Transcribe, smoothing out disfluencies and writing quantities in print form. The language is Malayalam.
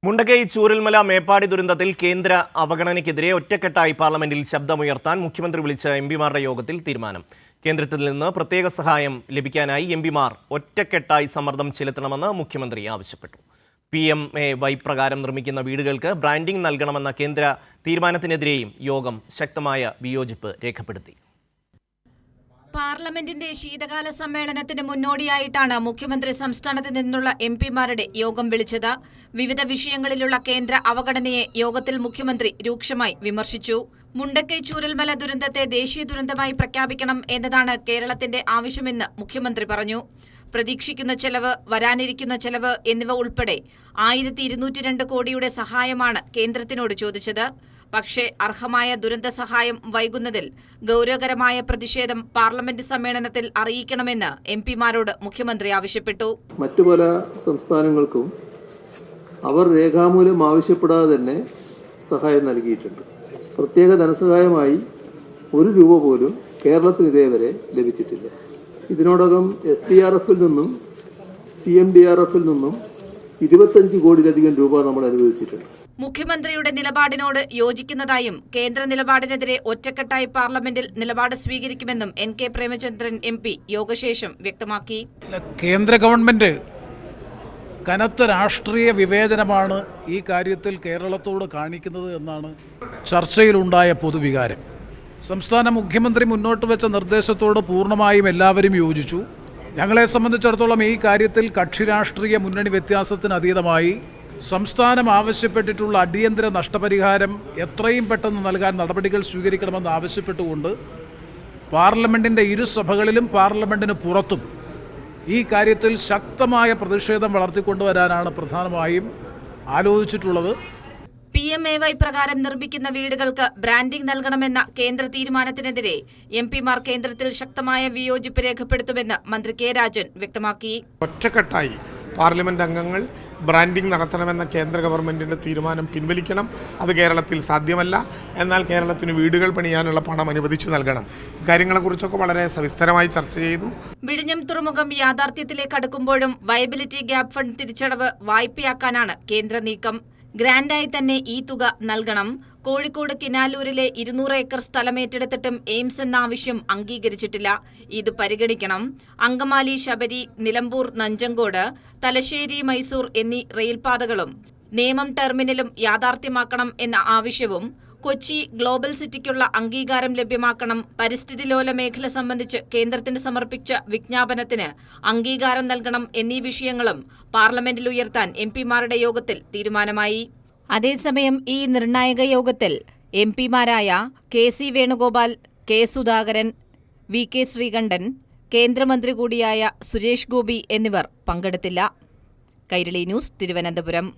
മുണ്ടക്കൈ ചൂരൽമല മേപ്പാടി ദുരന്തത്തിൽ കേന്ദ്ര അവഗണനയ്ക്കെതിരെ ഒറ്റക്കെട്ടായി പാർലമെന്റിൽ ശബ്ദമുയർത്താൻ മുഖ്യമന്ത്രി വിളിച്ച എംപിമാരുടെ യോഗത്തിൽ തീരുമാനം. കേന്ദ്രത്തിൽ നിന്ന് പ്രത്യേക സഹായം ലഭിക്കാനായി എംപിമാർ ഒറ്റക്കെട്ടായി സമ്മർദ്ദം ചെലുത്തണമെന്ന് മുഖ്യമന്ത്രി ആവശ്യപ്പെട്ടു. PMAY പ്രകാരം നിർമ്മിക്കുന്ന വീടുകൾക്ക് ബ്രാൻഡിംഗ് നൽകണമെന്ന കേന്ദ്ര തീരുമാനത്തിനെതിരെയും യോഗം ശക്തമായ വിയോജിപ്പ് രേഖപ്പെടുത്തി. പാർലമെന്റിന്റെ ശീതകാല സമ്മേളനത്തിന് മുന്നോടിയായിട്ടാണ് മുഖ്യമന്ത്രി സംസ്ഥാനത്ത് നിന്നുള്ള എംപിമാരുടെ യോഗം വിളിച്ചത്. വിവിധ വിഷയങ്ങളിലുള്ള കേന്ദ്ര അവഗണനയെ യോഗത്തിൽ മുഖ്യമന്ത്രി രൂക്ഷമായി വിമർശിച്ചു. മുണ്ടക്കൈ ചൂരൽമല ദുരന്തത്തെ ദേശീയ ദുരന്തമായി പ്രഖ്യാപിക്കണം എന്നതാണ് കേരളത്തിന്റെ ആവശ്യമെന്ന് മുഖ്യമന്ത്രി പറഞ്ഞു. പ്രതീക്ഷിക്കുന്ന ചെലവ്, വരാനിരിക്കുന്ന ചെലവ് എന്നിവ ഉൾപ്പെടെ 1202 കോടിയുടെ സഹായമാണ് കേന്ദ്രത്തിനോട് ചോദിച്ചത്. പക്ഷേ അർഹമായ ദുരന്ത സഹായം വൈകുന്നതിൽ ഗൗരവകരമായ പ്രതിഷേധം പാർലമെന്റ് സമ്മേളനത്തിൽ അറിയിക്കണമെന്ന് എംപിമാരോട് മുഖ്യമന്ത്രി ആവശ്യപ്പെട്ടു. മറ്റു പല സംസ്ഥാനങ്ങൾക്കും അവർ രേഖാമൂലം ആവശ്യപ്പെടാതെ തന്നെ സഹായം നൽകിയിട്ടുണ്ട്. പ്രത്യേക ധനസഹായമായി 1 രൂപ പോലും കേരളത്തിന് ഇതേവരെ ലഭിച്ചിട്ടില്ല. ഇതിനോടകം SDRF-ൽ നിന്നും CMDRF-ൽ നിന്നും 25 കോടിയിലധികം രൂപ നമ്മൾ അനുവദിച്ചിട്ടുണ്ട്. മുഖ്യമന്ത്രിയുടെ നിലപാടിനോട് യോജിക്കുന്നതായും കേന്ദ്ര നിലപാടിനെതിരെ ഒറ്റക്കെട്ടായി പാർലമെന്റിൽ നിലപാട് സ്വീകരിക്കുമെന്നും NK പ്രേമചന്ദ്രൻ MP യോഗശേഷം വ്യക്തമാക്കി. കേന്ദ്ര ഗവൺമെന്റ് കനത്ത രാഷ്ട്രീയ വിവേചനമാണ് ഈ കാര്യത്തിൽ കേരളത്തോട് കാണിക്കുന്നത് എന്നാണ് ചർച്ചയിലുണ്ടായ പൊതുവികാരം. സംസ്ഥാന മുഖ്യമന്ത്രി മുന്നോട്ട് വെച്ച നിർദ്ദേശത്തോട് പൂർണ്ണമായും എല്ലാവരും യോജിച്ചു. ഞങ്ങളെ സംബന്ധിച്ചിടത്തോളം ഈ കാര്യത്തിൽ കക്ഷി രാഷ്ട്രീയ മുന്നണി വ്യത്യാസത്തിന് അതീതമായി സംസ്ഥാനം ആവശ്യപ്പെട്ടിട്ടുള്ള അടിയന്തര നഷ്ടപരിഹാരം എത്രയും പെട്ടെന്ന് നൽകാൻ നടപടികൾ സ്വീകരിക്കണമെന്ന് ആവശ്യപ്പെട്ടുകൊണ്ട് പാർലമെൻറ്റിൻ്റെ ഇരുസഭകളിലും പാർലമെൻറ്റിന് പുറത്തും ഈ കാര്യത്തിൽ ശക്തമായ പ്രതിഷേധം വളർത്തിക്കൊണ്ടുവരാനാണ് പ്രധാനമായും ആലോചിച്ചിട്ടുള്ളത്. PMAY പ്രകാരം നിർമ്മിക്കുന്ന വീടുകൾക്ക് ബ്രാൻഡിംഗ് നൽകണമെന്ന കേന്ദ്ര തീരുമാനത്തിനെതിരെ എംപിമാർ കേന്ദ്രത്തിൽ ശക്തമായ വിയോജിപ്പ് രേഖപ്പെടുത്തുമെന്ന് മന്ത്രി K. രാജൻ വ്യക്തമാക്കി. ഒറ്റക്കെട്ടായി പാർലമെന്റ് അംഗങ്ങൾ ബ്രാൻഡിംഗ് നടത്തണമെന്ന കേന്ദ്ര ഗവൺമെന്റിന്റെ തീരുമാനം പിൻവലിക്കണം. അത് കേരളത്തിൽ സാധ്യമല്ല. എന്നാൽ കേരളത്തിന് വീടുകൾ പണിയാനുള്ള പണം അനുവദിച്ചു നൽകണം. കാര്യങ്ങളെക്കുറിച്ചൊക്കെ വളരെ സവിസ്തരമായി ചർച്ച ചെയ്തു. വിഴിഞ്ഞം തുറമുഖം യാഥാർത്ഥ്യത്തിലേക്ക് അടുക്കുമ്പോഴും വയബിലിറ്റി ഗ്യാപ് ഫണ്ട് തിരിച്ചടവ് വായ്പയാക്കാനാണ് കേന്ദ്ര നീക്കം. ഗ്രാൻഡായി തന്നെ ഈ തുക നൽകണം. കോഴിക്കോട് കിനാലൂരിലെ 200 ഏക്കർ സ്ഥലമേറ്റെടുത്തിട്ടും എയിംസ് എന്ന ആവശ്യം അംഗീകരിച്ചിട്ടില്ല. ഇത് പരിഗണിക്കണം. അങ്കമാലി, ശബരി, നിലമ്പൂർ, നഞ്ചങ്കോട്, തലശ്ശേരി, മൈസൂർ എന്നീ റെയിൽപാതകളും നേമം ടെർമിനലും യാഥാർത്ഥ്യമാക്കണം എന്ന ആവശ്യവും കൊച്ചി ഗ്ലോബൽ സിറ്റിക്കുള്ള അംഗീകാരം ലഭ്യമാക്കണം. പരിസ്ഥിതി ലോല മേഖല സംബന്ധിച്ച് കേന്ദ്രത്തിന് സമർപ്പിച്ച വിജ്ഞാപനത്തിന് അംഗീകാരം നൽകണം എന്നീ വിഷയങ്ങളും പാർലമെന്റിൽ ഉയർത്താൻ എംപിമാരുടെ യോഗത്തിൽ തീരുമാനമായി. അതേസമയം ഈ നിർണായക യോഗത്തിൽ എംപിമാരായ KC Venugopal, K. Sudhakaran, VK Sreekandan, കേന്ദ്രമന്ത്രി കൂടിയായ സുരേഷ് ഗോപി എന്നിവർ പങ്കെടുത്തില്ല. കൈരളി ന്യൂസ്, തിരുവനന്തപുരം.